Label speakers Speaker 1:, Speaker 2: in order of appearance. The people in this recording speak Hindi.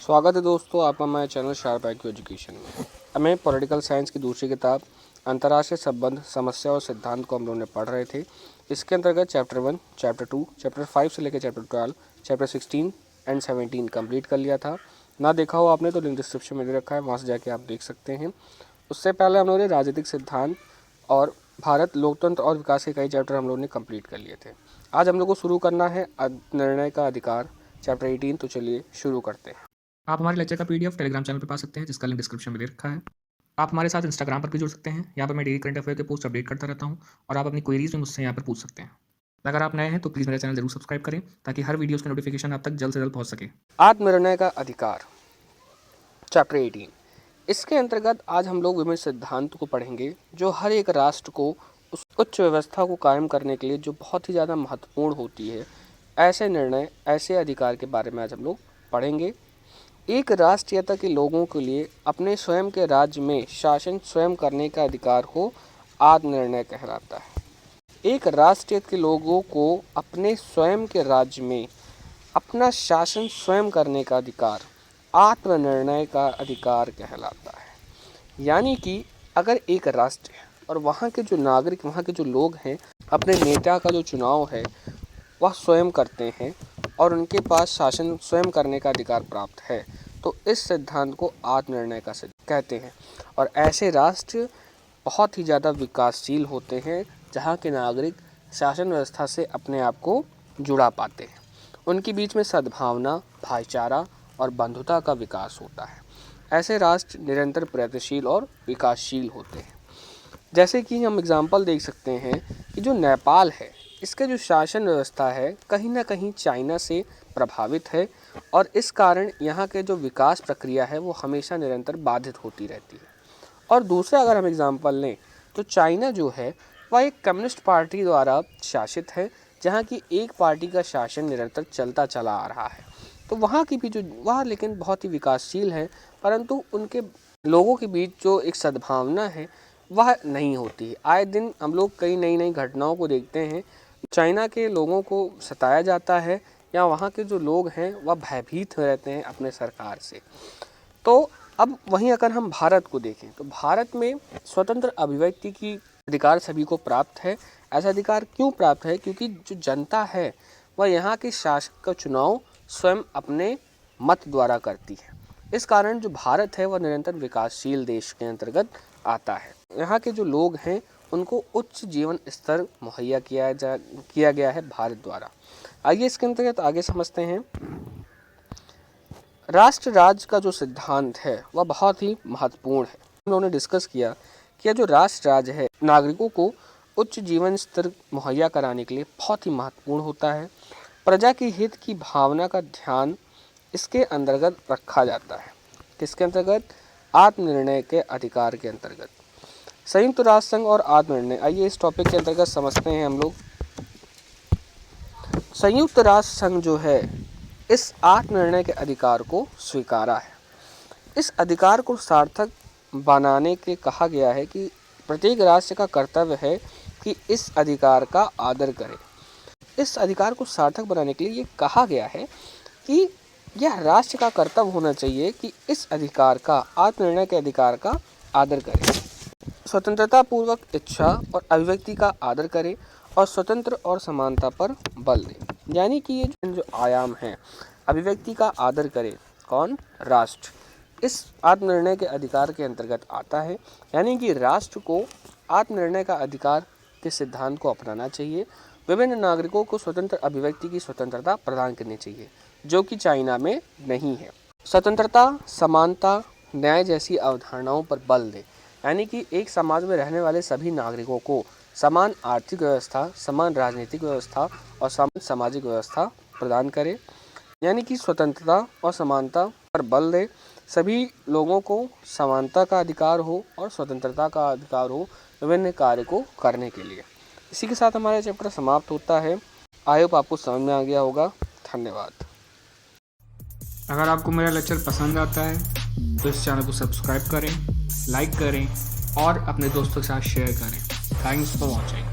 Speaker 1: स्वागत है दोस्तों आपका हमारे चैनल शार्प IQ एजुकेशन में। हमें पॉलिटिकल साइंस की दूसरी किताब अंतर्राष्ट्रीय संबंध समस्या और सिद्धांत को हम लोगों ने पढ़ रहे थे। इसके अंतर्गत चैप्टर 1, चैप्टर 2, चैप्टर 5 से लेकर चैप्टर 12, चैप्टर 16 एंड 17 कंप्लीट कर लिया था। ना देखा हो आपने तो लिंक डिस्क्रिप्शन में दे रखा है, वहाँ से जाके आप देख सकते हैं। उससे पहले हम लोगों ने राजनीतिक सिद्धांत और भारत लोकतंत्र और विकास के कई चैप्टर हम लोगों ने कंप्लीट कर लिए थे। आज हम लोग को शुरू करना है निर्णय का अधिकार चैप्टर 18। तो चलिए शुरू करते हैं।
Speaker 2: आप हमारे लेक्चर का PDF टेलीग्राम चैनल पर पा सकते हैं, जिसका लिंक डिस्क्रिप्शन में दे रखा है। आप हमारे साथ इंस्टाग्राम पर भी जुड़ सकते हैं। यहाँ पर मैं डेली करंट अफेयर के पोस्ट अपडेट करता रहता हूँ और आप अपनी क्वेरीज में मुझसे यहाँ पर पूछ सकते हैं। अगर आप नए हैं तो प्लीज़ मेरा चैनल जरूर सब्सक्राइब करें ताकि हर वीडियोज़ की नोटिफिकेशन आप तक जल्द से जल्द पहुँच सके।
Speaker 1: आत्मनिर्णय का अधिकार चैप्टर 18। इसके अंतर्गत आज हम लोग विभिन्न सिद्धांत को पढ़ेंगे जो हर एक राष्ट्र को उस उच्च व्यवस्था को कायम करने के लिए जो बहुत ही ज़्यादा महत्वपूर्ण होती है, ऐसे निर्णय ऐसे अधिकार के बारे में आज हम लोग पढ़ेंगे। एक राष्ट्रीयता के लोगों के लिए अपने स्वयं के राज्य में शासन स्वयं करने का अधिकार हो आत्मनिर्णय कहलाता है। एक राष्ट्रीयता के लोगों को अपने स्वयं के राज्य में अपना शासन स्वयं करने का अधिकार आत्मनिर्णय का अधिकार कहलाता है। यानी कि अगर एक राष्ट्र है और वहाँ के जो नागरिक, वहाँ के जो लोग हैं, अपने नेता का जो चुनाव है वह स्वयं करते हैं और उनके पास शासन स्वयं करने का अधिकार प्राप्त है, तो इस सिद्धांत को आत्मनिर्णय का सिद्धांत कहते हैं। और ऐसे राष्ट्र बहुत ही ज़्यादा विकासशील होते हैं जहाँ के नागरिक शासन व्यवस्था से अपने आप को जुड़ा पाते हैं। उनके बीच में सद्भावना, भाईचारा और बंधुता का विकास होता है। ऐसे राष्ट्र निरंतर प्रगतिशील और विकासशील होते हैं। जैसे कि हम एग्जाम्पल देख सकते हैं कि जो नेपाल है, इसके जो शासन व्यवस्था है कहीं ना कहीं चाइना से प्रभावित है और इस कारण यहाँ के जो विकास प्रक्रिया है वो हमेशा निरंतर बाधित होती रहती है। और दूसरा अगर हम एग्जाम्पल लें तो चाइना जो है वह एक कम्युनिस्ट पार्टी द्वारा शासित है, जहाँ की एक पार्टी का शासन निरंतर चलता चला आ रहा है। तो वहाँ की भी जो वह लेकिन बहुत ही विकासशील है, परंतु उनके लोगों के बीच जो एक सद्भावना है वह नहीं होती है। आए दिन हम लोग कई नई नई घटनाओं को देखते हैं। चाइना के लोगों को सताया जाता है या वहाँ के जो लोग हैं वह भयभीत रहते हैं अपने सरकार से। तो अब वहीं अगर हम भारत को देखें तो भारत में स्वतंत्र अभिव्यक्ति की अधिकार सभी को प्राप्त है। ऐसा अधिकार क्यों प्राप्त है? क्योंकि जो जनता है वह यहाँ के शासक का चुनाव स्वयं अपने मत द्वारा करती है। इस कारण जो भारत है वह निरंतर विकासशील देश के अंतर्गत आता है। यहाँ के जो लोग हैं उनको उच्च जीवन स्तर मुहैया किया गया है भारत द्वारा। आइए इसके अंतर्गत आगे समझते हैं। राष्ट्र राज्य का जो सिद्धांत है वह बहुत ही महत्वपूर्ण है। हम लोगों ने डिस्कस किया कि जो राष्ट्र राज्य है नागरिकों को उच्च जीवन स्तर मुहैया कराने के लिए बहुत ही महत्वपूर्ण होता है। प्रजा के हित की भावना का ध्यान इसके अंतर्गत रखा जाता है। किसके अंतर्गत? आत्मनिर्णय के अधिकार के अंतर्गत। संयुक्त राष्ट्र संघ और आत्मनिर्णय, आइए इस टॉपिक के अंतर्गत समझते हैं हम लोग। संयुक्त राष्ट्र संघ जो है इस आत्मनिर्णय के अधिकार को स्वीकारा है। इस अधिकार को सार्थक बनाने के कहा गया है कि प्रत्येक राष्ट्र का कर्तव्य है कि इस अधिकार का आदर करे। इस अधिकार को सार्थक बनाने के लिए ये कहा गया है कि यह राष्ट्र का कर्तव्य होना चाहिए कि इस अधिकार का, आत्मनिर्णय के अधिकार का आदर करे, स्वतंत्रता पूर्वक इच्छा और अभिव्यक्ति का आदर करे और स्वतंत्र और समानता पर बल दे। यानी कि ये जो आयाम हैं, अभिव्यक्ति का आदर करे कौन? राष्ट्र। इस आत्मनिर्णय के अधिकार के अंतर्गत आता है। यानी कि राष्ट्र को आत्मनिर्णय का अधिकार के सिद्धांत को अपनाना चाहिए। विभिन्न नागरिकों को स्वतंत्र अभिव्यक्ति की स्वतंत्रता प्रदान करनी चाहिए, जो कि चाइना में नहीं है। स्वतंत्रता, समानता, न्याय जैसी अवधारणाओं पर बल दे। यानी कि एक समाज में रहने वाले सभी नागरिकों को समान आर्थिक व्यवस्था, समान राजनीतिक व्यवस्था और समान सामाजिक व्यवस्था प्रदान करे। यानी कि स्वतंत्रता और समानता पर बल दे। सभी लोगों को समानता का अधिकार हो और स्वतंत्रता का अधिकार हो विभिन्न कार्य को करने के लिए। इसी के साथ हमारा चैप्टर समाप्त होता है। आई होप आपको समझ में आ गया होगा। धन्यवाद।
Speaker 2: अगर आपको मेरा लेक्चर पसंद आता है तो इस चैनल को सब्सक्राइब करें, लाइक करें और अपने दोस्तों के साथ शेयर करें। Thanks for watching.